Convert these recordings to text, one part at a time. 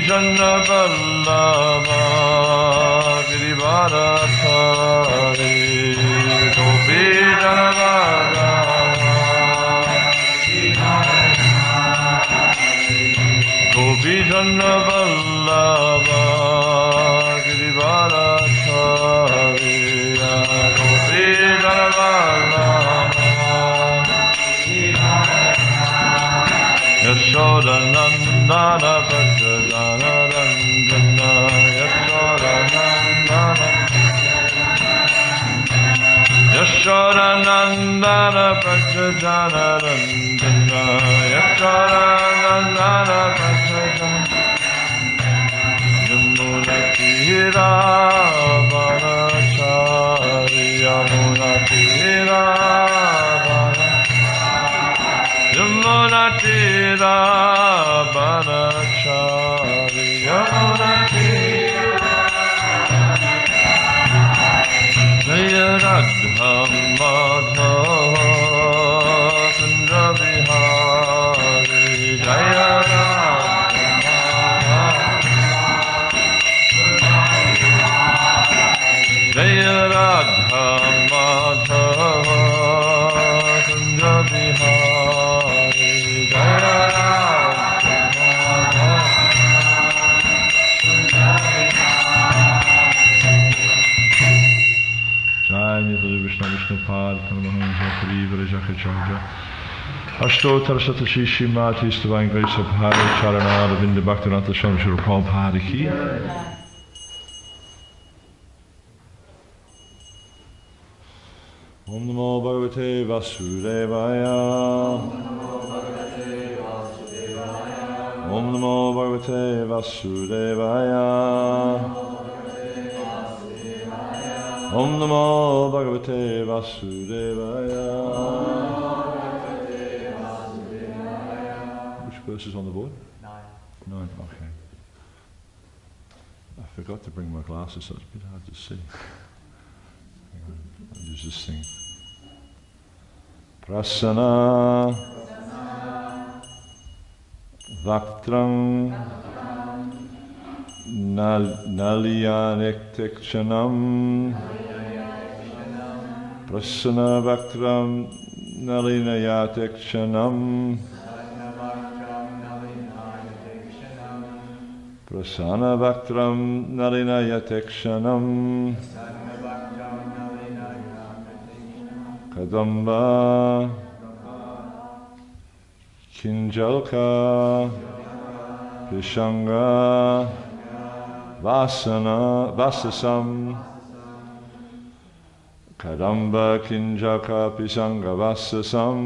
Jana Vallabha Girivaradhari Gopi Jana Vallabha Gopi Jana Vallabha Girivaradhari Gopi Jana Vallabha Yashoda Nandana Prajana Ranjana Yashoda Nandana Yashoda Nandana Prajana Ranjana Yashoda Nandana Prajana Yamuna Tira Vanachari Yamuna Tira Yamuna Tira Vanachari Yamuna Tira Jaya Radha Madhava Kunda Vihari Jaya Radha Jaya Radha Madhava Kunda Vihari Jaya Jai Nidhi Vishnu Vishnupad Pranamahansa Parivara Jakacharya Ashtotar Satashi Shimati Stavang Grace of Hari Charana Ravinda Bhaktivinoda Swami Srila Prabhupada Ki Om Namo Bhagavate Vasudevaya Om Namo Bhagavate Vasudevaya Om Namo Bhagavate Vasudevaya. Which verse is on the board? 9, okay. I forgot to bring my glasses, so it's a bit hard to see. Hang on, I'll use this thing. Prasana Vaktrang Nalyanektekshanam Prasana Vaktram Nalinayatekshanam Prasana Vaktram Nalinayatekshanam Kadamba Kinjalka Vishanga Vasasam Kadamba Kinjaka Pisanga Vasasam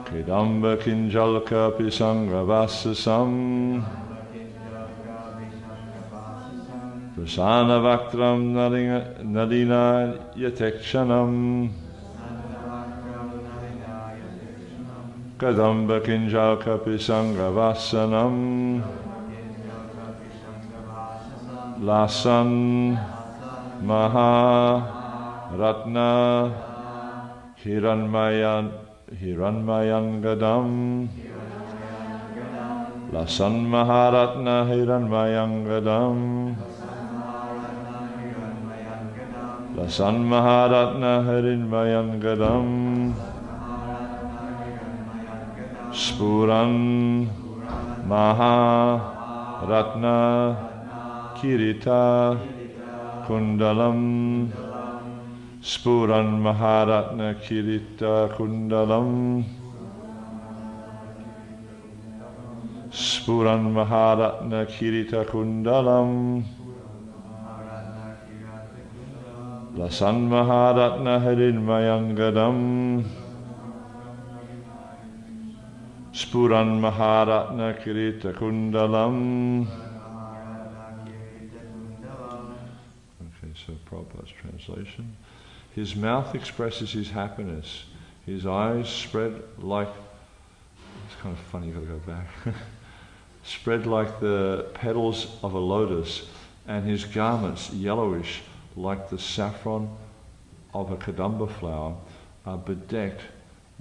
Kadamba Kinjalka Pisanga Vasasam Prasana Vaktram Nalina Yatekshanam Kadamba Kinjalka Pisanga Vasanam Lasan Maha Ratna Hiranmayan Gadam Lasan Maharatna Hiranmayan Gadam Lasan Maharatna Hiranmayan Gadam Spuran Maha Ratna Kirita Kundalam Spuran Maharatna Kirita Kundalam Spuran Maharatna Kirita Kundalam Lasan Maharatna Hiranmayangadam Spuran Maharatna Kirita Kundalam. Okay, so Prabhupada's translation. His mouth expresses his happiness. His eyes spread like, it's kind of funny, you've got to go back. Spread like the petals of a lotus, and his garments, yellowish like the saffron of a kadamba flower, are bedecked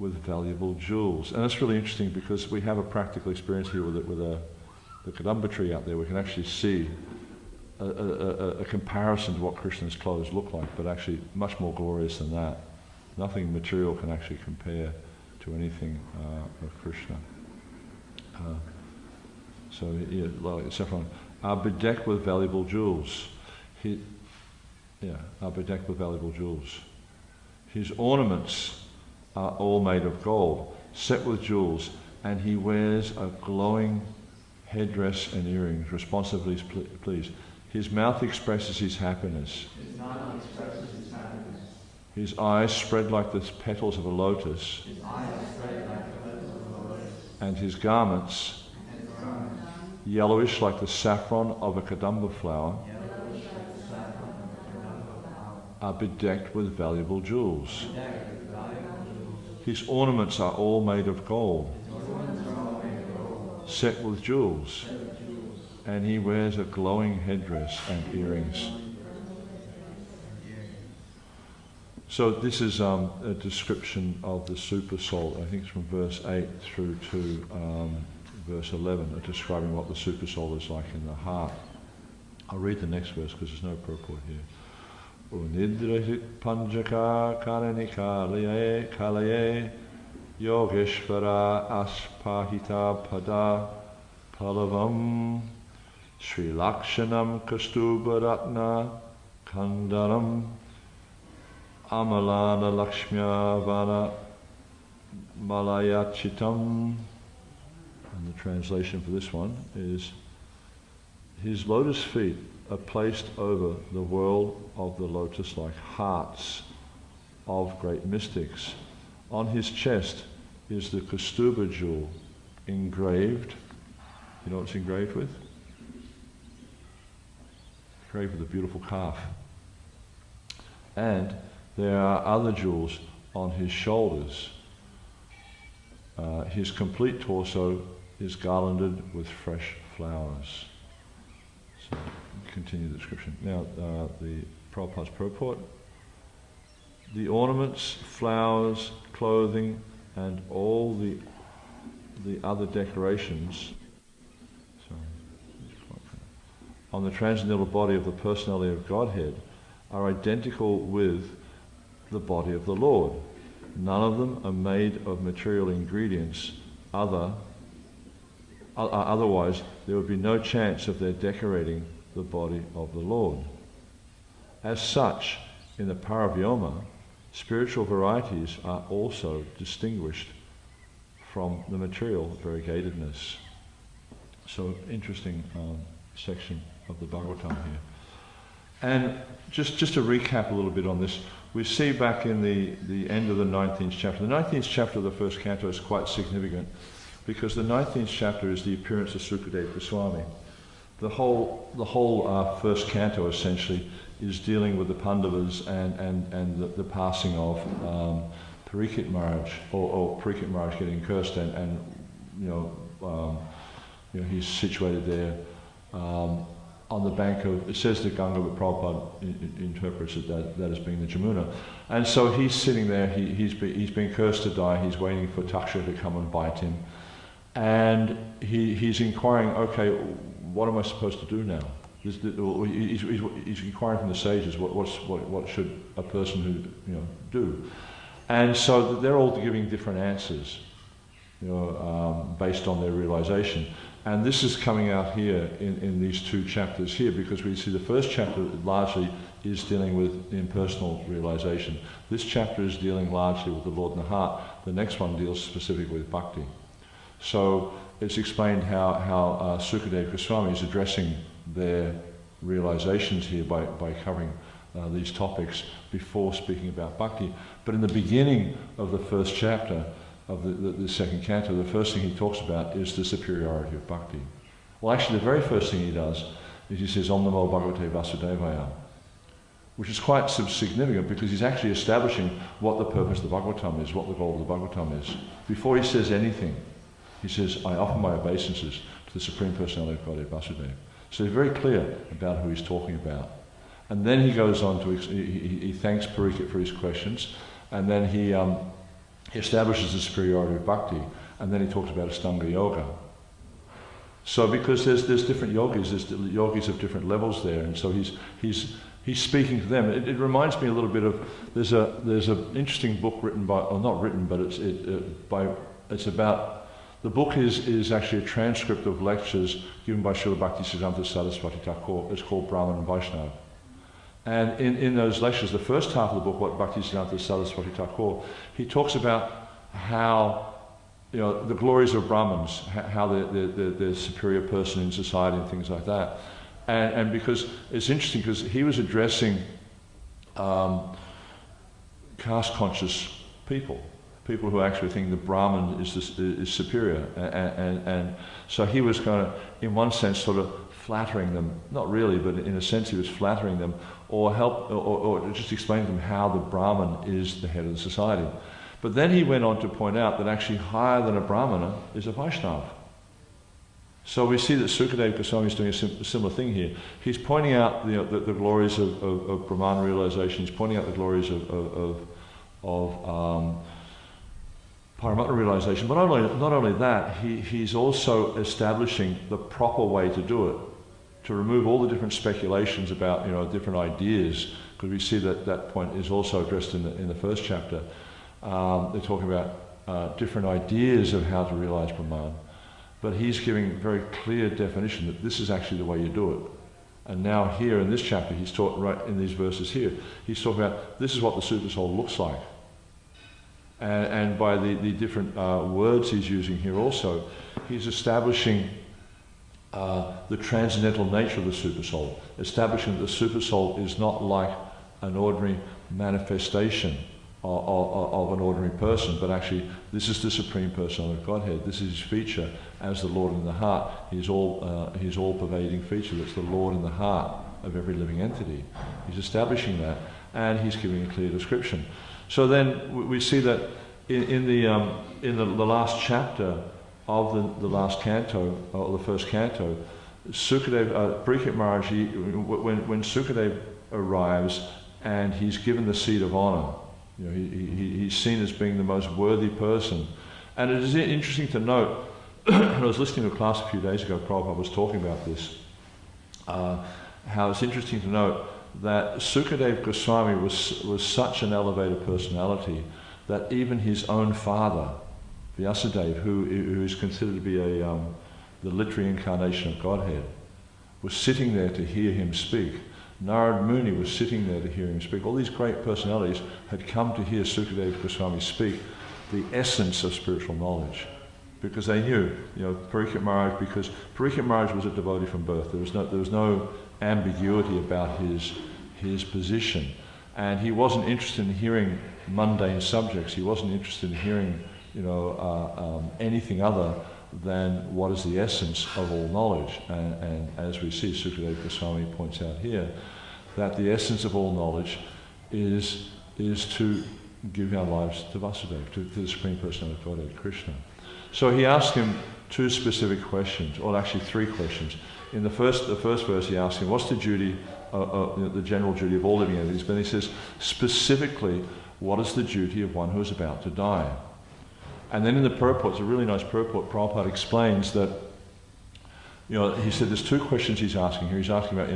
with valuable jewels. And that's really interesting because we have a practical experience here with the Kadamba tree out there. We can actually see a comparison to what Krishna's clothes look like, but actually much more glorious than that. Nothing material can actually compare to anything of Krishna. So yeah, like saffron, are bedecked with valuable jewels. Are bedecked with valuable jewels. His ornaments are all made of gold, set with jewels, and he wears a glowing headdress and earrings. Responsively, please. His mouth expresses his happiness. His eyes spread like the petals of a lotus. And his garments, yellowish like the saffron of a kadamba flower, are bedecked with valuable jewels. His ornaments are all made of gold, set with jewels, and he wears a glowing headdress and earrings. So this is a description of the super soul. I think it's from verse 8 through to verse 11, describing what the super soul is like in the heart. I'll read the next verse because there's no purport here. Unidrihit panjaka karanika kalaye yogeshvara aspahita pada palavam Sri Lakshanam Kastubaratna Kandaram Amalana Lakshmya Vana Malayachitam. And the translation for this one is, his lotus feet are placed over the world of the lotus-like hearts of great mystics. On his chest is the Kastuba jewel engraved. You know what it's engraved with? Engraved with a beautiful calf. And there are other jewels on his shoulders. His complete torso is garlanded with fresh flowers. So, continue the description. Now, the Prabhupada's purport. The ornaments, flowers, clothing, and all the other decorations on the transcendental body of the personality of Godhead are identical with the body of the Lord. None of them are made of material ingredients otherwise there would be no chance of their decorating the body of the Lord. As such, in the Paravyoma, spiritual varieties are also distinguished from the material variegatedness. So, interesting section of the Bhagavatam here. And just to recap a little bit on this, we see back in the end of the 19th chapter. The 19th chapter of the first canto is quite significant because the 19th chapter is the appearance of Sukadeva Goswami. The whole first canto essentially is dealing with the Pandavas and the passing of Parikshit Maharaj, or Parikshit Maharaj getting cursed, and he's situated there on the bank of, it says the Ganga, but Prabhupada interprets it that as being the Jamuna. And so he's sitting there, he's been cursed to die, he's waiting for Taksha to come and bite him. And he's inquiring, okay, what am I supposed to do now? He's inquiring from the sages, what should a person who do? And so they're all giving different answers, based on their realization. And this is coming out here in these two chapters here, because we see the first chapter largely is dealing with impersonal realization. This chapter is dealing largely with the Lord in the heart. The next one deals specifically with bhakti. So it's explained how Sukadeva Goswami is addressing their realizations here by covering these topics before speaking about bhakti. But in the beginning of the first chapter of the second canto, the first thing he talks about is the superiority of bhakti. Well, actually, the very first thing he does is he says, Om Namo Bhagavate Vasudevaya, which is quite significant because he's actually establishing what the purpose of the Bhagavatam is, what the goal of the Bhagavatam is. Before he says anything, he says, I offer my obeisances to the Supreme Personality of Godhead, Vasudeva. So he's very clear about who he's talking about. And then he goes on to, he thanks Parikshit for his questions, and then he he establishes the superiority of bhakti, and then he talks about Ashtanga yoga. So because there's different yogis, there's yogis of different levels there, and so he's speaking to them. It reminds me a little bit of there's an interesting book written by, or not written, but it's about. The book is actually a transcript of lectures given by Srila Bhaktisiddhanta Saraswati Thakur. It's called Brahman and Vaishnava. And in those lectures, the first half of the book, what Bhaktisiddhanta Saraswati Thakur, he talks about how, the glories of Brahmins, how they're the superior person in society and things like that. And because it's interesting, because he was addressing caste-conscious people who actually think the Brahmin is superior, and so he was kind of, in one sense, sort of flattering them. Not really, but in a sense, he was flattering them, or just explaining to them how the Brahmin is the head of the society. But then he went on to point out that actually higher than a Brahmana is a Vaishnava. So we see that Sukadeva Goswami is doing a similar thing here. He's pointing out the glories of Brahman realization. He's pointing out the glories of Paramatma realization. But not only that, he's also establishing the proper way to do it, to remove all the different speculations about different ideas, because we see that point is also addressed in the first chapter. They're talking about different ideas of how to realize Brahman. But he's giving a very clear definition that this is actually the way you do it. And now here in this chapter, he's talking, right in these verses here, he's talking about this is what the Super Soul looks like. And by the different words he's using here also, he's establishing the transcendental nature of the Super Soul, establishing that the Super Soul is not like an ordinary manifestation of an ordinary person, but actually this is the Supreme Personality of Godhead. This is his feature as the Lord in the heart. He's all-pervading feature. That's the Lord in the heart of every living entity. He's establishing that, and he's giving a clear description. So then we see that in the last chapter of the last canto, or the first canto, Sukadeva, Parikshit Maharaj, when Sukadeva arrives and he's given the seat of honor, he's seen as being the most worthy person. And it is interesting to note, I was listening to a class a few days ago, Prabhupada was talking about this, how it's interesting to note that Sukadeva Goswami was such an elevated personality that even his own father, Vyasadeva, who is considered to be the literary incarnation of Godhead, was sitting there to hear him speak. Narad Muni was sitting there to hear him speak. All these great personalities had come to hear Sukadeva Goswami speak the essence of spiritual knowledge, because they knew, Parikshit Maharaj, because Parikshit Maharaj was a devotee from birth. There was no ambiguity about his position, and he wasn't interested in hearing mundane subjects. He wasn't interested in hearing, anything other than what is the essence of all knowledge. And as we see, Sukadeva Goswami points out here that the essence of all knowledge is to give our lives to Vasudeva, to the Supreme Personality of Godhead, Krishna. So he asked him two specific questions, or actually three questions. In the first verse, he asked him, "What's the duty, the general duty of all living entities?" But he says specifically, "What is the duty of one who is about to die?" And then in the purport, it's a really nice purport, Prabhupada explains that, he said there's two questions he's asking here. He's asking about,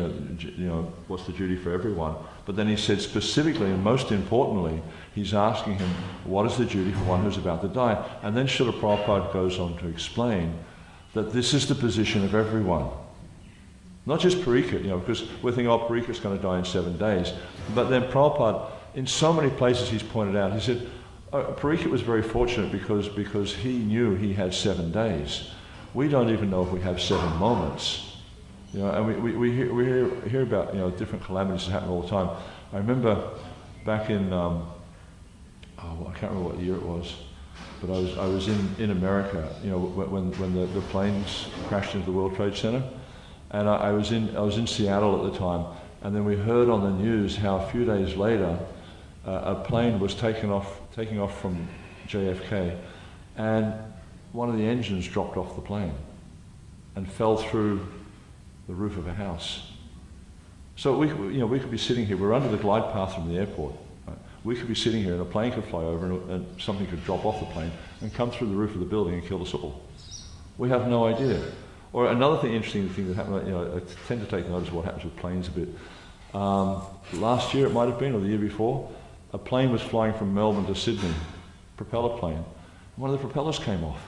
what's the duty for everyone? But then he said specifically, and most importantly, he's asking him, what is the duty for one who's about to die? And then Srila Prabhupada goes on to explain that this is the position of everyone. Not just Parikshit, because we're thinking, Parikshit's going to die in 7 days. But then Prabhupada, in so many places he's pointed out, he said, Parikshit was very fortunate because he knew he had 7 days. We don't even know if we have 7 moments. And we hear about different calamities that happen all the time. I remember back in I can't remember what year it was, but I was in America. When the planes crashed into the World Trade Center, and I was in Seattle at the time, and then we heard on the news how a few days later a plane was taking off from JFK, and one of the engines dropped off the plane and fell through the roof of a house. So we could be sitting here. We're under the glide path from the airport. Right? We could be sitting here and a plane could fly over and something could drop off the plane and come through the roof of the building and kill us all. We have no idea. Or another interesting thing that happened, I tend to take notice of what happens with planes a bit. Last year it might have been, or the year before, a plane was flying from Melbourne to Sydney, propeller plane. One of the propellers came off.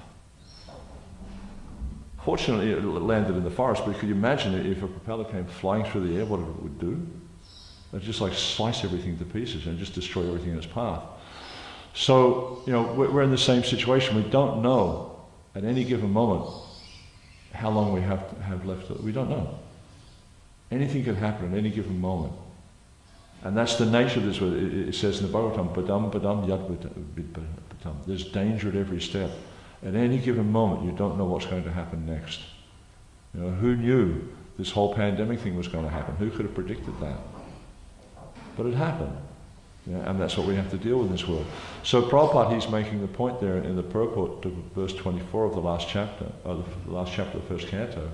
Fortunately, it landed in the forest, but could you imagine if a propeller came flying through the air, what it would do? It'd just like slice everything to pieces and just destroy everything in its path. So, we're in the same situation. We don't know at any given moment how long we have left. We don't know. Anything can happen at any given moment. And that's the nature of this. It says in the Bhagavatam, padam padam yad padam. There's danger at every step. At any given moment, you don't know what's going to happen next. Who knew this whole pandemic thing was going to happen? Who could have predicted that? But it happened. And that's what we have to deal with in this world. So Prabhupada, he's making the point there in the purport to verse 24 of the last chapter, of the first canto,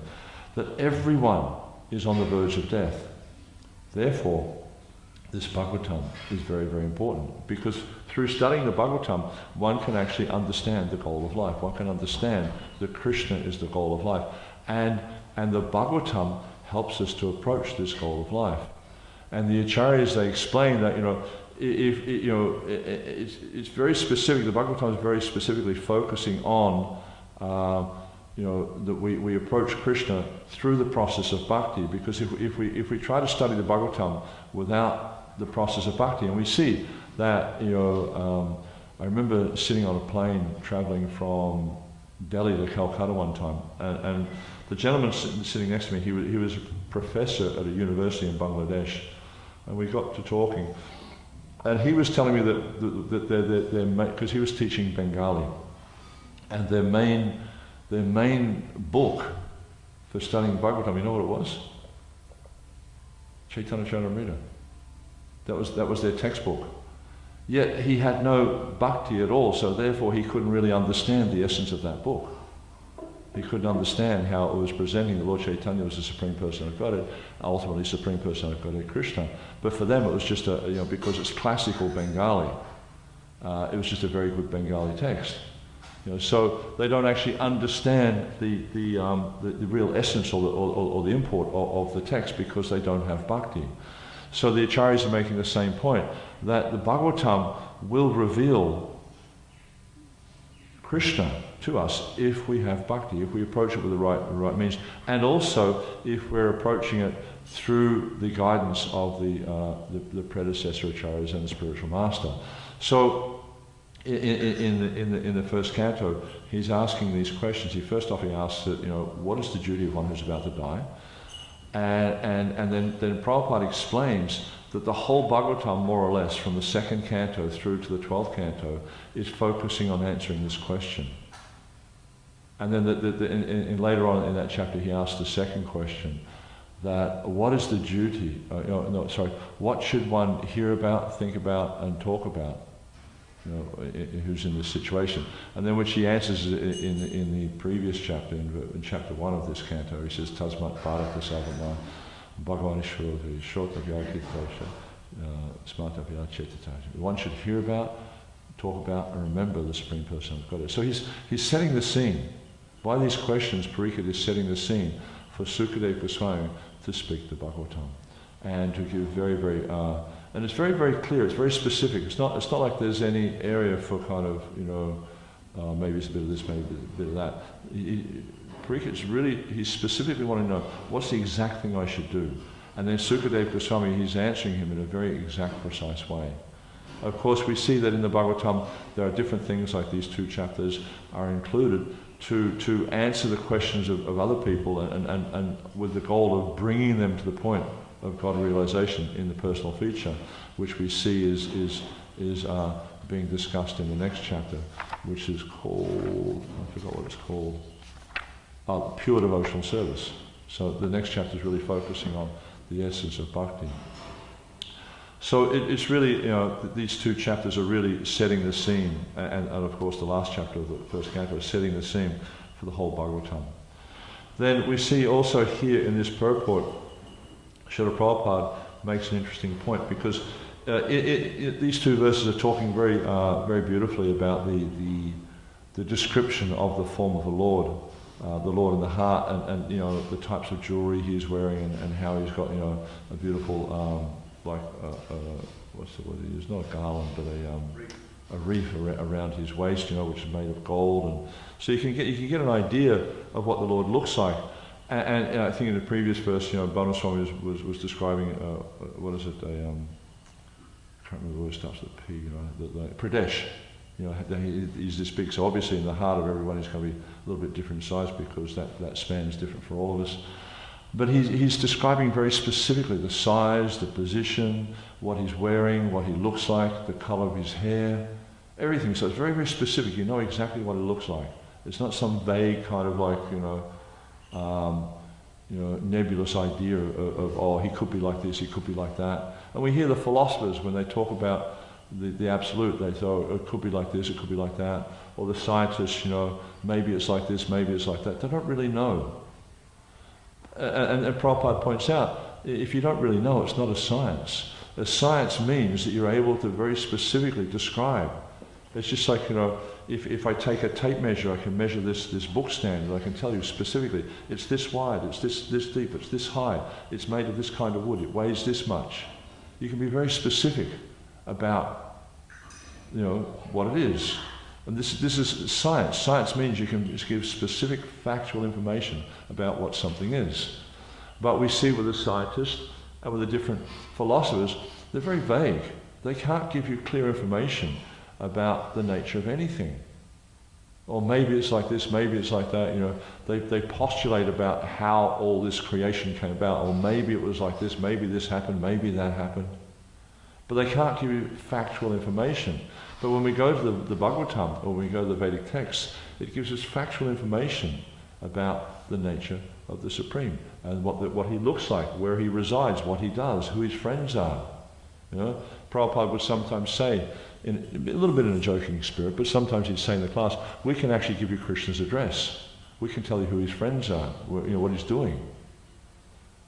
that everyone is on the verge of death. Therefore, this Bhagavatam is very, very important, because through studying the Bhagavatam, one can actually understand the goal of life. One can understand that Krishna is the goal of life. And the Bhagavatam helps us to approach this goal of life. And the Acharyas, they explain that, it's very specific. The Bhagavatam is very specifically focusing on, that we approach Krishna through the process of bhakti. Because if we try to study the Bhagavatam without the process of bhakti, and we see that, I remember sitting on a plane traveling from Delhi to Calcutta one time, and the gentleman sitting next to me, he was a professor at a university in Bangladesh, and we got to talking, and he was telling me that because he was teaching Bengali, and their main book for studying Bhagavatam, you know what it was? Chaitanya Charitamrita. That was their textbook. Yet he had no bhakti at all, so therefore he couldn't really understand the essence of that book. He couldn't understand how it was presenting the Lord Chaitanya as the Supreme Person of Godhead, ultimately Supreme Person of Godhead Krishna. But for them it was just because it's classical Bengali, it was just a very good Bengali text. So they don't actually understand the real essence or the import of the text, because they don't have bhakti. So the Acharyas are making the same point, that the Bhagavatam will reveal Krishna to us if we have bhakti, if we approach it with the right means, and also if we're approaching it through the guidance of the predecessor Acharyas and the spiritual master. So in the first canto, he's asking these questions. He asks that, what is the duty of one who's about to die? And then Prabhupada explains that the whole Bhagavatam, more or less, from the second canto through to the 12th canto, is focusing on answering this question. And then later on in that chapter, he asks the second question, that what is the duty, what should one hear about, think about, and talk about, who's in this situation? And then which he answers in the previous chapter, in chapter 1 of this canto. He says, Tasmat Bharata Savama Bhagavan Shuroti Shota Vyakitosha Smata Vyachetitaja. One should hear about, talk about, and remember the Supreme Person of Godhead. So he's setting the scene. By these questions, Parikshit is setting the scene for Sukadeva Goswami to speak the Bhagavatam, and to give very, very and it's very, very clear. It's very specific. It's not like there's any area for kind of, maybe it's a bit of this, maybe a bit of that. Parikshit's really, he's specifically wanting to know, what's the exact thing I should do? And then Sukadeva Goswami, he's answering him in a very exact, precise way. Of course, we see that in the Bhagavatam, there are different things, like these 2 chapters are included to answer the questions of other people, and with the goal of bringing them to the point of God realization in the personal feature, which we see is being discussed in the next chapter, which is called, I forgot what it's called, Pure Devotional Service. So the next chapter is really focusing on the essence of bhakti. So it's really, these 2 chapters are really setting the scene, and of course the last chapter of the first canto is setting the scene for the whole Bhagavatam. Then we see also here in this purport, Srila Prabhupada makes an interesting point, because these two verses are talking very beautifully about the description of the form of the Lord in the heart, and you know, the types of jewelry he's wearing, and how he's got, you know, a beautiful what's the word he used? Not a garland, but a wreath around his waist, you know, which is made of gold, and so you can get an idea of what the Lord looks like. And I think in the previous verse, you know, Bhanu Swami was describing what is it? I can't remember where it starts with P. You know, the Pradesh. You know, he's this big. So obviously, in the heart of everyone, he's going to be a little bit different size, because that span's different for all of us. But he's describing very specifically the size, the position, what he's wearing, what he looks like, the color of his hair, everything. So it's very, very specific. You know exactly what it looks like. It's not some vague kind of like, nebulous idea of oh, he could be like this, he could be like that. And we hear the philosophers, when they talk about the absolute, they say, oh, it could be like this, it could be like that. Or the scientists, you know, maybe it's like this, maybe it's like that. They don't really know. And Prabhupada points out, if you don't really know, it's not a science. A science means that you're able to very specifically describe. It's just like, you know, if I take a tape measure, I can measure this book stand, and I can tell you specifically, it's this wide, it's this deep, it's this high, it's made of this kind of wood, it weighs this much. You can be very specific about, you know, what it is. And this is science. Science means you can just give specific factual information about what something is. But we see with the scientists and with the different philosophers, they're very vague. They can't give you clear information about the nature of anything. Or maybe it's like this, maybe it's like that, you know. They postulate about how all this creation came about, or maybe it was like this, maybe this happened, maybe that happened. But they can't give you factual information. But when we go to the Bhagavatam, or when we go to the Vedic texts, it gives us factual information about the nature of the Supreme, and what he looks like, where he resides, what he does, who his friends are. You know, Prabhupada would sometimes say, a little bit in a joking spirit, but sometimes he'd say in the class, we can actually give you Krishna's address. We can tell you who his friends are, you know, what he's doing.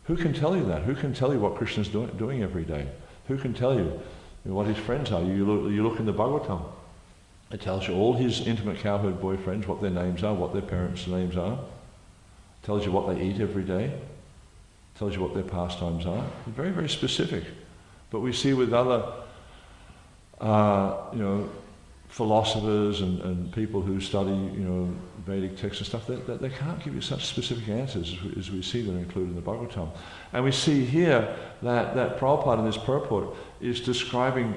Who can tell you that? Who can tell you what Krishna's doing every day? Who can tell you, what his friends are? You look in the Bhagavatam. It tells you all his intimate cowherd boyfriends, what their names are, what their parents' names are. It tells you what they eat every day. It tells you what their pastimes are. It's very, very specific. But we see with other philosophers and people who study, Vedic texts and stuff, that they can't give you such specific answers as we see them included in the Bhagavatam. And we see here that Prabhupada in this purport is describing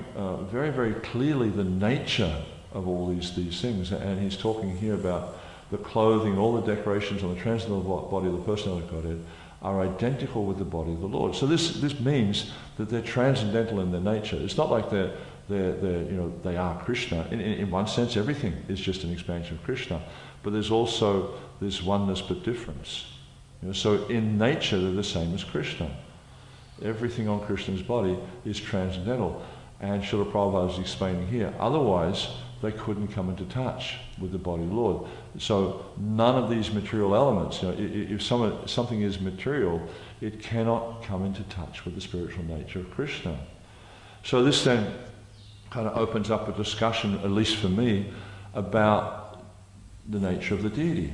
very, very clearly the nature of all these things. And he's talking here about the clothing, all the decorations on the transcendental body of the personality of Godhead are identical with the body of the Lord. So this means that they're transcendental in their nature. It's not like they are Krishna. In one sense, everything is just an expansion of Krishna. But there's also this oneness but difference. So in nature, they're the same as Krishna. Everything on Krishna's body is transcendental. And Srila Prabhupada is explaining here, otherwise they couldn't come into touch with the body of the Lord. So none of these material elements, if something is material, it cannot come into touch with the spiritual nature of Krishna. So this then kind of opens up a discussion, at least for me, about the nature of the deity.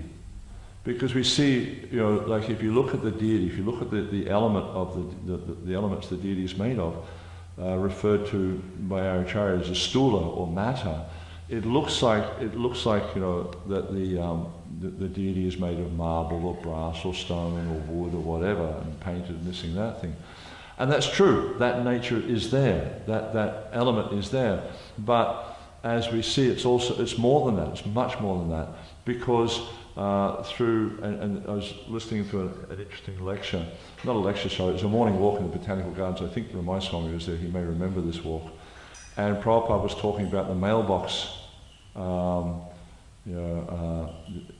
Because we see, like if you look at the deity, if you look at the element of the elements the deity is made of, referred to by our acharyas as stula or matter, it looks like that the deity is made of marble or brass or stone or wood or whatever, and painted and this and that thing. And that's true, that nature is there, that element is there. But as we see, it's more than that, it's much more than that, because and I was listening to an interesting lecture, not a lecture, sorry, it was a morning walk in the Botanical Gardens. I think Ramai Swami was there, he may remember this walk. And Prabhupada was talking about the mailbox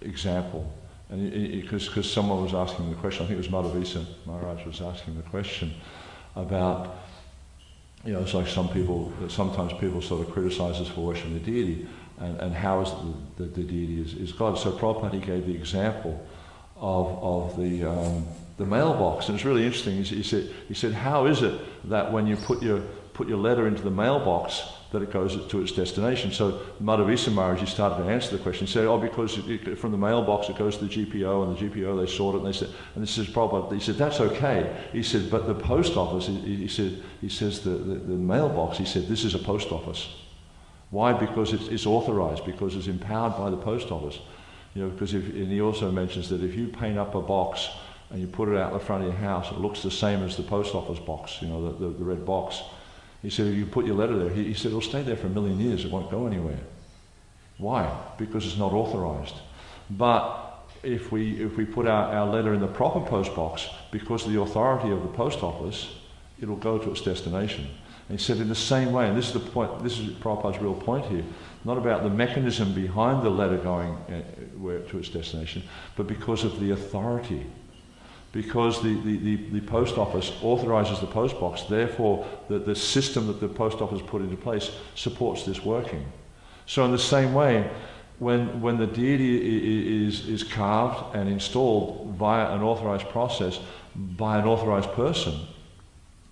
example. And because someone was asking the question, I think it was Madhavisa Maharaj was asking the question about, it's like sometimes people sort of criticize us for worshiping the deity, and how is it that the deity is God. So Prabhupada gave the example of the mailbox, and it's really interesting. He said, how is it that when you put your put your letter into the mailbox, that it goes to its destination. So Madhavisa Maharaji started to answer the question. He said, oh, because from the mailbox it goes to the GPO, and the GPO, they sort it, and they said, and this is Prabhupada. He said, that's okay. He said, but the post office, he says the mailbox, he said, this is a post office. Why? Because it's authorized, because it's empowered by the post office. Because and he also mentions that if you paint up a box and you put it out in the front of your house, it looks the same as the post office box, the red box. He said, if you put your letter there, he said, it'll stay there for 1,000,000 years, it won't go anywhere. Why? Because it's not authorized. But if we put our letter in the proper post box, because of the authority of the post office, it'll go to its destination. And he said, in the same way, and this is the point, this is Prabhupada's real point here, not about the mechanism behind the letter going to its destination, but because of the authority. Because the post office authorizes the post box, therefore the system that the post office put into place supports this working. So in the same way, when the deity is carved and installed via an authorized process by an authorized person,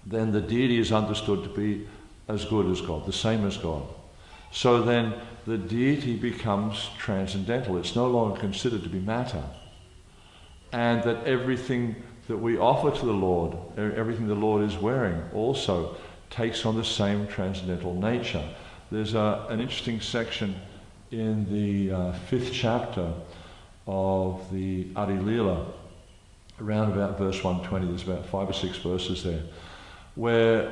then the deity is understood to be as good as God, the same as God. So then the deity becomes transcendental. It's no longer considered to be matter. And that everything that we offer to the Lord, everything the Lord is wearing, also takes on the same transcendental nature. There's an interesting section in the 5th chapter of the Adi Leela, around about verse 120, there's about 5 or 6 verses there, where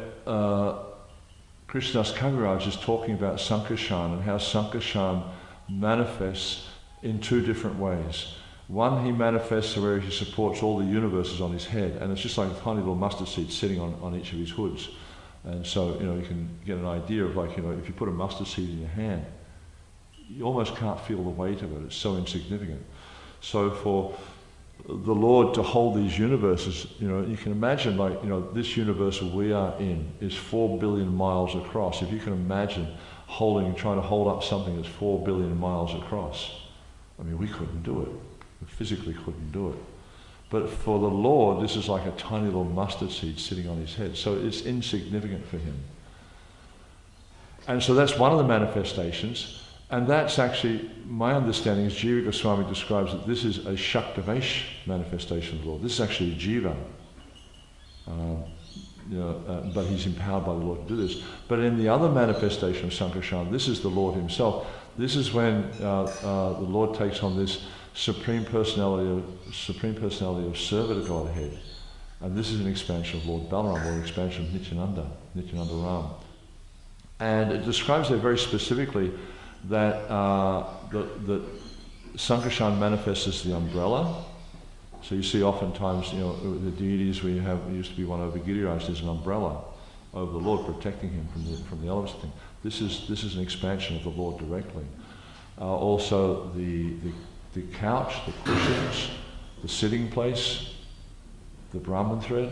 Krishnadas Kaviraj is talking about Sankarshan and how Sankarshan manifests in 2 different ways. One, he manifests where he supports all the universes on his head, and it's just like a tiny little mustard seed sitting on each of his hoods. And so, you can get an idea of if you put a mustard seed in your hand, you almost can't feel the weight of it. It's so insignificant. So for the Lord to hold these universes, you can imagine this universe we are in is 4 billion miles across. If you can imagine trying to hold up something that's 4 billion miles across, we couldn't do it. We physically couldn't do it. But for the Lord, this is like a tiny little mustard seed sitting on his head. So it's insignificant for him. And so that's one of the manifestations. And that's actually, my understanding is Jiva Goswami describes that this is a Shaktavesh manifestation of the Lord. This is actually a Jiva. But he's empowered by the Lord to do this. But in the other manifestation of Sankarshan, this is the Lord himself. This is when the Lord takes on this Supreme Personality of Servant Godhead. And this is an expansion of Lord Balaram, or an expansion of Nityananda Ram. And it describes there very specifically that Sankarshan manifests as the umbrella. So you see oftentimes, the deities we used to be one over Giriraj, there's an umbrella over the Lord protecting him from the elements. This is an expansion of the Lord directly. Also the couch, the cushions, the sitting place, the Brahman thread.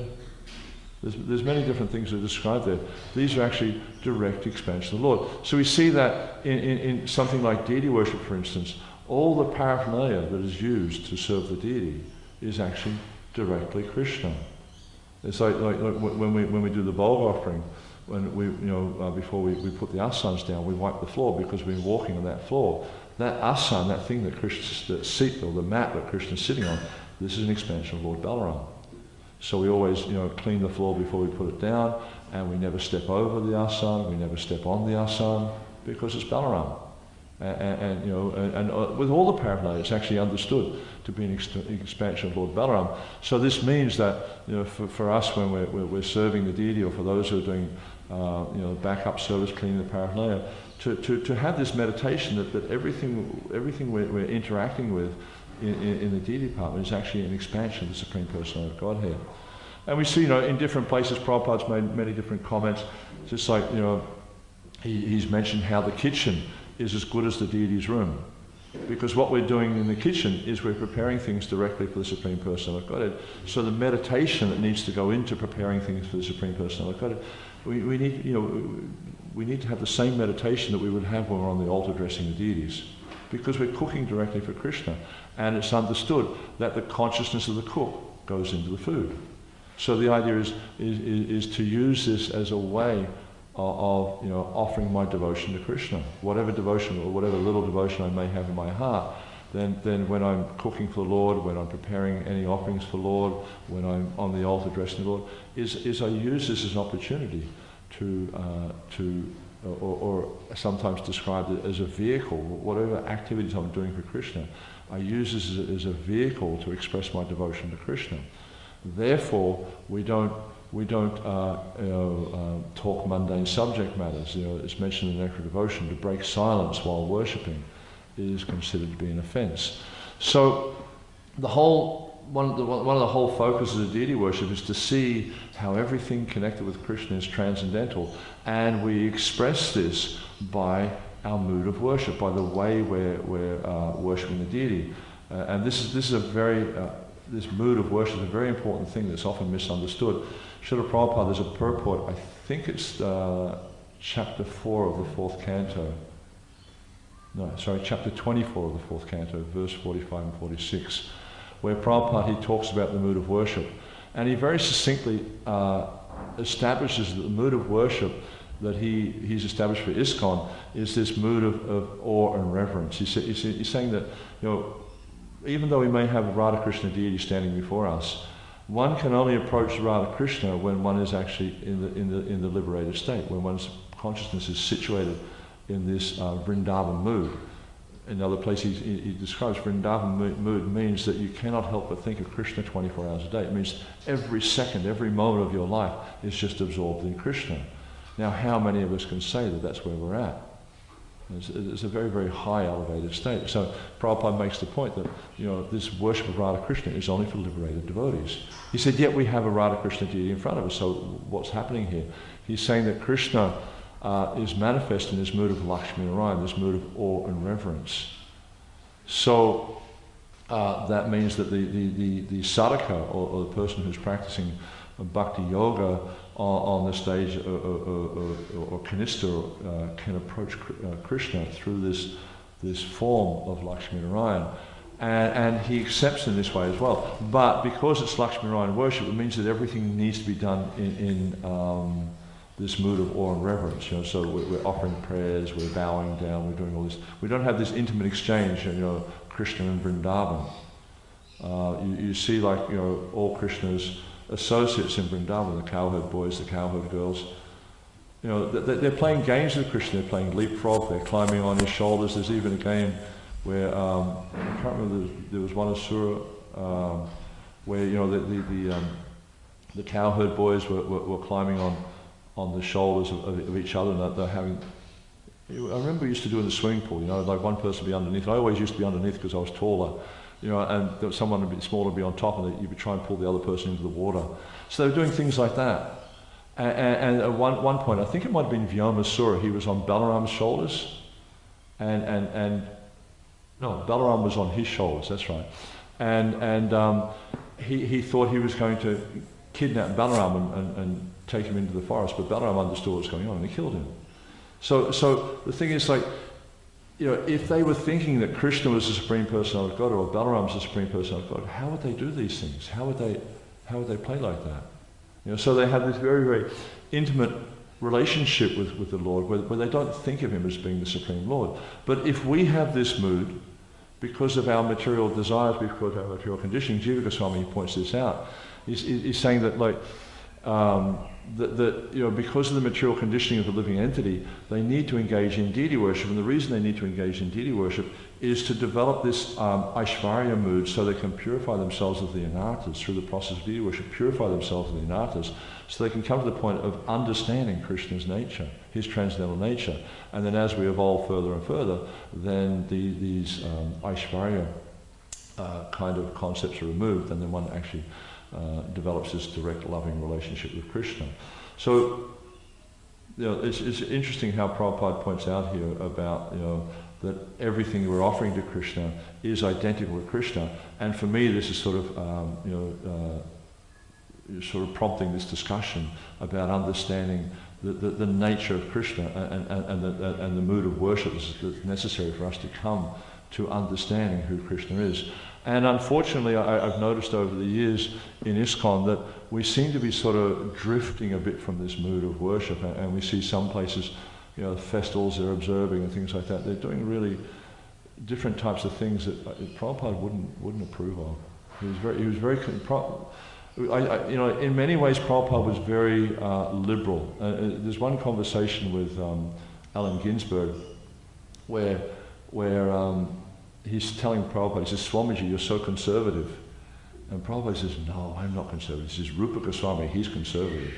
There's many different things that are described there. These are actually direct expansion of the Lord. So we see that in something like deity worship, for instance, all the paraphernalia that is used to serve the deity is actually directly Krishna. It's like when we do the bog offering, when before we put the asanas down, we wipe the floor because we've been walking on that floor. That asana, that thing that seat or the mat that Krishna's sitting on, this is an expansion of Lord Balaram. So we always, clean the floor before we put it down, and we never step over the asana, we never step on the asana, because it's Balaram. And with all the paraphernalia, it's actually understood to be an expansion of Lord Balaram. So this means that, for us when we're serving the deity, or for those who are doing, backup service, cleaning the paraphernalia, to have this meditation that everything we're interacting with in the deity department is actually an expansion of the Supreme Personality of Godhead. And we see, in different places, Prabhupada's made many different comments, just like, he's mentioned how the kitchen is as good as the deity's room. Because what we're doing in the kitchen is we're preparing things directly for the Supreme Personality of Godhead. So the meditation that needs to go into preparing things for the Supreme Personality of Godhead, we need to have the same meditation that we would have when we're on the altar dressing the deities. Because we're cooking directly for Krishna. And it's understood that the consciousness of the cook goes into the food. So the idea is to use this as a way of offering my devotion to Krishna, whatever devotion or whatever little devotion I may have in my heart. Then when I'm cooking for the Lord, when I'm preparing any offerings for the Lord, when I'm on the altar addressing the Lord, is I use this as an opportunity or sometimes described it as a vehicle. Whatever activities I'm doing for Krishna, I use this as a vehicle to express my devotion to Krishna. Therefore, we don't talk mundane subject matters. It's mentioned in Nectar Devotion, to break silence while worshipping is considered to be an offence. So one of the whole focuses of deity worship is to see how everything connected with Krishna is transcendental, and we express this by our mood of worship, by the way we're worshipping the deity. And this mood of worship is a very important thing that's often misunderstood. Srila Prabhupada, there's a purport, I think it's chapter 4 of the 4th canto. No, sorry, chapter 24 of the 4th canto, verse 45 and 46, where Prabhupada, he talks about the mood of worship. And he very succinctly establishes that the mood of worship that he's established for ISKCON is this mood of awe and reverence. He's saying that, even though we may have a Radha Krishna deity standing before us, one can only approach Radha Krishna when one is actually in the liberated state, when one's consciousness is situated in this Vrindavan mood. In another place he describes Vrindavan mood means that you cannot help but think of Krishna 24 hours a day. It means every second, every moment of your life is just absorbed in Krishna. Now, how many of us can say that that's where we're at? It's a very, very high elevated state. So Prabhupada makes the point that this worship of Radha Krishna is only for liberated devotees. He said, yet we have a Radha Krishna deity in front of us, so what's happening here? He's saying that Krishna is manifest in this mood of Lakshmi Narayan, this mood of awe and reverence. So that means that the sadhaka, or the person who's practicing bhakti yoga on the stage, or kanista, can approach Krishna through this form of Lakshmi Narayan. And he accepts in this way as well. But because it's Lakshmi Narayan worship, it means that everything needs to be done in this mood of awe and reverence. So we're offering prayers, we're bowing down, we're doing all this. We don't have this intimate exchange, Krishna and Vrindavan. You see, like, all Krishna's associates in Vrindavan, the cowherd boys, the cowherd girls, they're playing games with Krishna. They're playing leapfrog, they're climbing on his shoulders. There's even a game where, I can't remember, there was one asura where, the cowherd boys were climbing on the shoulders of each other, and they're having, I remember we used to do in the swimming pool, like one person would be underneath. I always used to be underneath because I was taller, and there was someone a bit smaller would be on top, and you would try and pull the other person into the water. So they were doing things like that. And at one point, I think it might have been Vyomasura, he was on Balaram's shoulders, and no, Balaram was on his shoulders, that's right. And he thought he was going to kidnap Balaram and take him into the forest, but Balaram understood what was going on and he killed him. So the thing is, like, if they were thinking that Krishna was the Supreme Personality of God, or Balaram's the Supreme Personality of God, how would they do these things? How would they play like that? So they have this very, very intimate relationship with the Lord, where they don't think of him as being the Supreme Lord. But if we have this mood, because of our material desires, because of our material conditioning, Jiva Goswami points this out. He's saying that, like, that because of the material conditioning of the living entity, they need to engage in deity worship, and the reason they need to engage in deity worship is to develop this Aishvarya mood, so they can purify themselves of the anarthas through the process of deity worship, purify themselves of the anarthas, so they can come to the point of understanding Krishna's nature, his transcendental nature. And then as we evolve further and further, then these Aishvarya kind of concepts are removed, and then one actually develops this direct loving relationship with Krishna. So it's interesting how Prabhupada points out here about that everything we're offering to Krishna is identical to Krishna. And for me, this is sort of prompting this discussion about understanding the nature of Krishna and the mood of worship that's necessary for us to come to understanding who Krishna is. And unfortunately, I've noticed over the years in ISKCON that we seem to be sort of drifting a bit from this mood of worship, and we see some places, you know, festivals they're observing and things like that. They're doing really different types of things that Prabhupada wouldn't approve of. He was very you know, in many ways Prabhupada was very liberal. There's one conversation with Allen Ginsberg where he's telling Prabhupada, he says, Swamiji, you're so conservative. And Prabhupada says, no, I'm not conservative. He says, Rupa Goswami, he's conservative.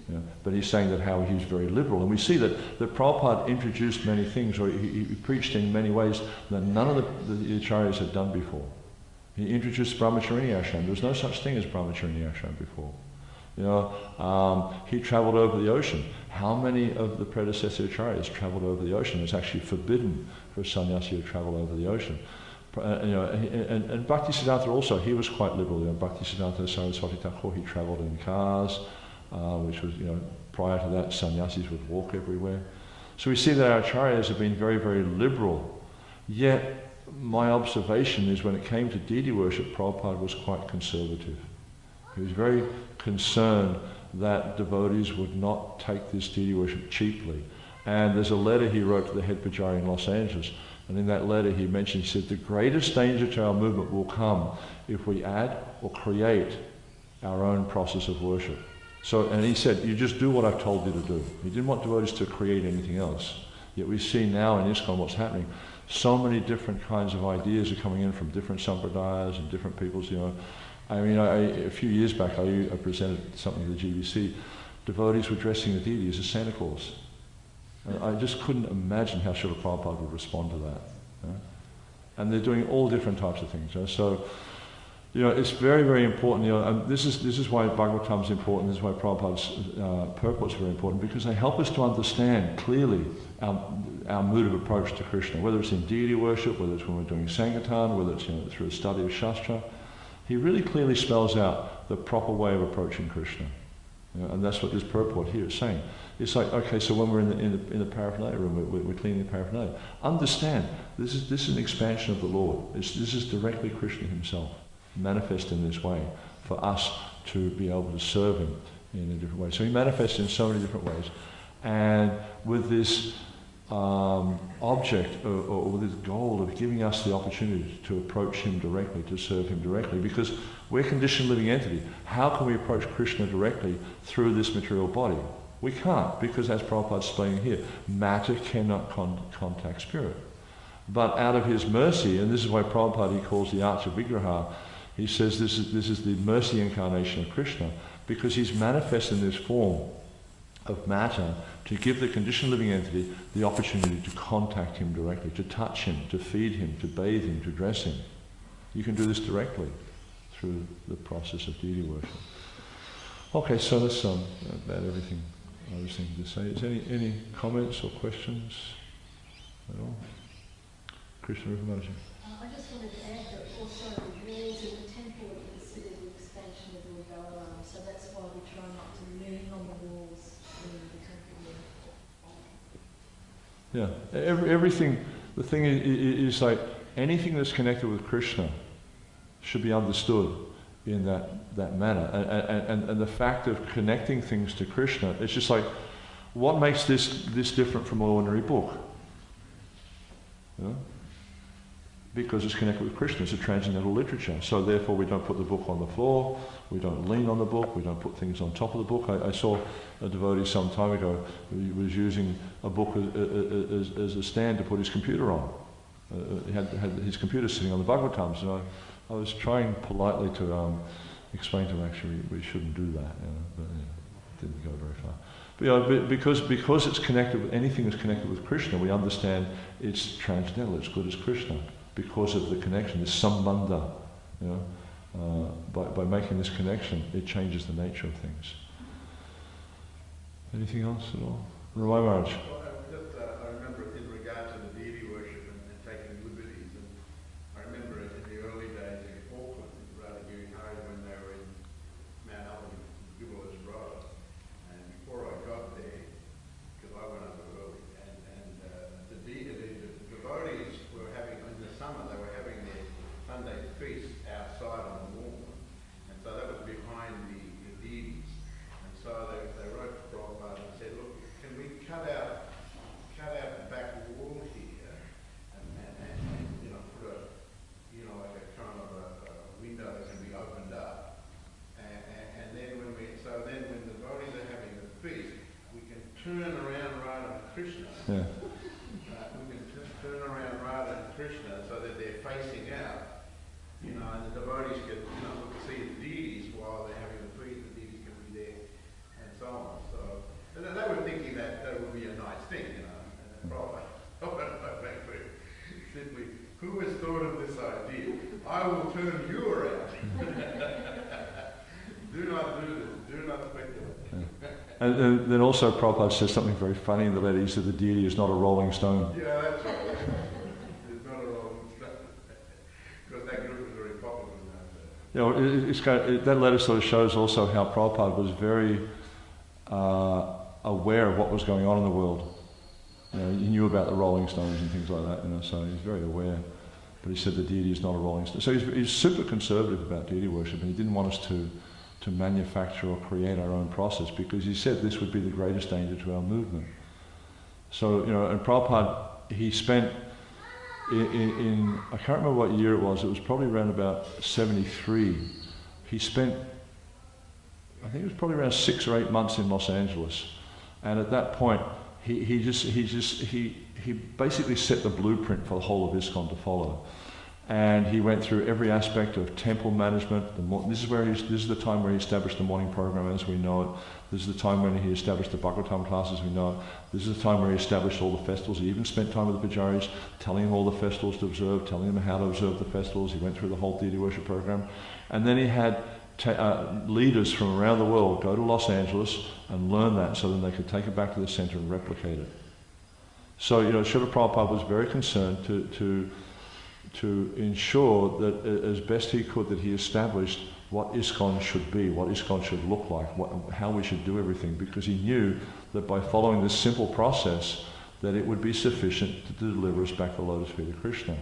You know, but he's saying that how he's very liberal. And we see that Prabhupada introduced many things, or he preached in many ways that none of the acharyas had done before. He introduced Brahmacharini Ashram. There was no such thing as Brahmacharini Ashram before. You know, he traveled over the ocean. How many of the predecessor acharyas traveled over the ocean? It's actually forbidden for a sannyasi to travel over the ocean. You know, and Bhaktisiddhanta also, he was quite liberal. You know, Bhaktisiddhanta Saraswati Thakur, he traveled in cars, which was, you know, prior to that, sannyasis would walk everywhere. So we see that our acharyas have been very, very liberal. Yet, my observation is when it came to deity worship, Prabhupada was quite conservative. He was very concerned that devotees would not take this deity worship cheaply. And there's a letter he wrote to the head pujari in Los Angeles, and in that letter he mentioned, he said, the greatest danger to our movement will come if we add or create our own process of worship. So, and he said, you just do what I've told you to do. He didn't want devotees to create anything else. Yet we see now in ISKCON what's happening. So many different kinds of ideas are coming in from different sampradayas and different peoples, you know. I mean, a few years back I presented something to the GBC. Devotees were dressing the deity as a Santa Claus. And I just couldn't imagine how Srila Prabhupada would respond to that. You know? And they're doing all different types of things. You know? So, you know, it's very, very important. You know, and this is why Bhagavatam is important. This is why Prabhupada's purports are very important, because they help us to understand clearly our mood of approach to Krishna. Whether it's in deity worship, whether it's when we're doing Sankirtan, whether it's, you know, through a study of Shastra, he really clearly spells out the proper way of approaching Krishna. You know, and that's what this purport here is saying. It's like, okay, so when we're in the paraphernalia room, we're cleaning the paraphernalia. Understand, this is an expansion of the Lord. This is directly Krishna himself, manifest in this way, for us to be able to serve him in a different way. So he manifests in so many different ways. And with this object, or with this goal of giving us the opportunity to approach him directly, to serve him directly, because we're a conditioned living entity. How can we approach Krishna directly through this material body? We can't, because as Prabhupada's explaining here, matter cannot contact spirit. But out of his mercy, and this is why Prabhupada he calls the Archa Vigraha, he says this is the mercy incarnation of Krishna, because he's manifest in this form of matter to give the conditioned living entity the opportunity to contact him directly, to touch him, to feed him, to bathe him, to dress him. You can do this directly through the process of deity worship. Okay, so that's about everything I was thinking to say. Is there any comments or questions at all? Krishna Rupamaji. I just wanted to add that also the walls of the temple are considered the expansion of the Govardhana, so that's why we try not to lean on the walls in the temple. Yeah, everything, the thing is like anything that's connected with Krishna should be understood in that manner. And the fact of connecting things to Krishna, it's just like, what makes this different from an ordinary book? You know? Because it's connected with Krishna, it's a transcendental literature. So therefore we don't put the book on the floor, we don't lean on the book, we don't put things on top of the book. I saw a devotee some time ago who was using a book as a stand to put his computer on. He had his computer sitting on the Bhagavatams, and I was trying politely to explain to him, actually, we shouldn't do that, you know, but it didn't go very far. But, you know, because it's connected with anything that's connected with Krishna, we understand it's transcendental, it's good as Krishna. Because of the connection, this sambandha, you know, by making this connection, it changes the nature of things. Anything else at all? Ramai Maharaj. Well, I remember in regard to the deity worship and taking liberties, and I remember in the early days in Auckland, Radhagiri Hari, when they were in Mount Albany, Gibbo's brother, and before I got there, because I went over early, and the devotees were having, in the summer, will turn you around. Do not do this. Do not speculate. Yeah. And then also Prabhupada says something very funny in the letter. He said the deity is not a rolling stone. Yeah, that's right. It's not a rolling stone. Because that group is very popular now. You know, that letter sort of shows also how Prabhupada was very aware of what was going on in the world. You know, he knew about the rolling stones and things like that, you know, so he's very aware. But he said the deity is not a rolling stone. So he's super conservative about deity worship, and he didn't want us to manufacture or create our own process, because he said this would be the greatest danger to our movement. So, you know, and Prabhupada, he spent in I can't remember what year it was probably around about 73. He spent, I think it was probably around 6 or 8 months in Los Angeles. And at that point, he basically set the blueprint for the whole of ISKCON to follow. And he went through every aspect of temple management. This is the time where he established the morning program as we know it. This is the time when he established the Bhagavatam class as we know it. This is the time where he established all the festivals. He even spent time with the pujaris, telling them all the festivals to observe, telling them how to observe the festivals. He went through the whole deity worship program. And then he had leaders from around the world go to Los Angeles and learn that, so then they could take it back to the center and replicate it. So, you know, Srila Prabhupada was very concerned to ensure that as best he could that he established what ISKCON should be, what ISKCON should look like, how we should do everything, because he knew that by following this simple process that it would be sufficient to deliver us back the lotus feet of Krishna.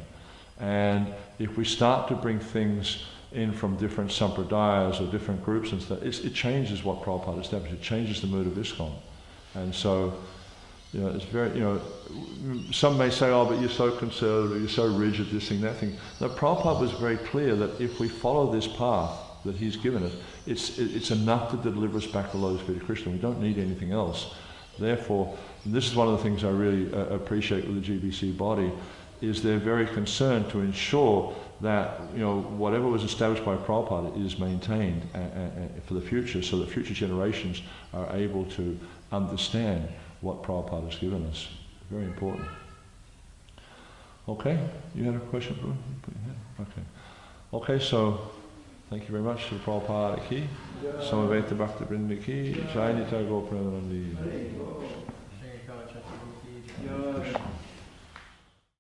And if we start to bring things in from different sampradayas or different groups and stuff, it changes what Prabhupada established. It changes the mood of ISKCON. And so, you know, it's very, you know, some may say, oh, but you're so conservative, you're so rigid, this thing, that thing. No, Prabhupada was very clear that if we follow this path that he's given us, it's enough to deliver us back to the lotus feet of Krishna. We don't need anything else. Therefore, and this is one of the things I really appreciate with the GBC body, is they're very concerned to ensure that, you know, whatever was established by Prabhupada is maintained for the future, so that future generations are able to understand what Prabhupada has given us. Very important. Okay, you had a question, bro? Okay. Okay, so thank you very much to Prabhupada ki, Samaveta Bhakta Vrinda ki, Jai Nitya Gopranandi.